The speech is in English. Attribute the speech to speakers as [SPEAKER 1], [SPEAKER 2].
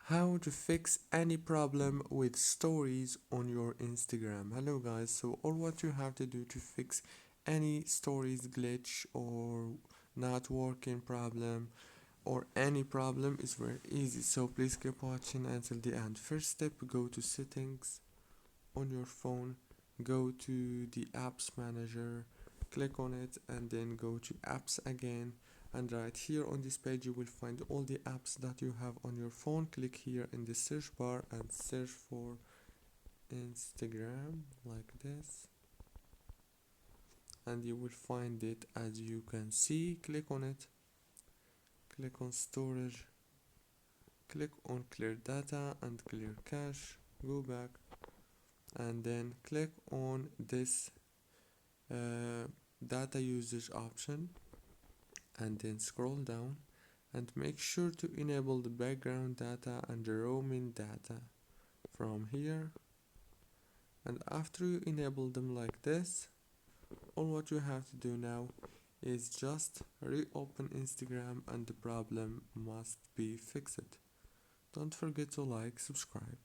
[SPEAKER 1] How to fix any problem with stories on your Instagram. Hello guys, so all what you have to do to fix any stories glitch or not working problem or any problem is very easy, so please keep watching until the end. First step, go to settings on your phone, go to the apps manager, click on it and then go to apps again, and right here on this page you will find all the apps that you have on your phone. Click here in the search bar and search for Instagram like this, and you will find it as you can see. Click on it, click on storage, click on clear data and clear cache, go back and then click on this uh, data usage option and then scroll down and make sure to enable the background data and the roaming data from here. And after you enable them like this, all what you have to do now is just reopen Instagram and the problem must be fixed. Don't forget to like, subscribe.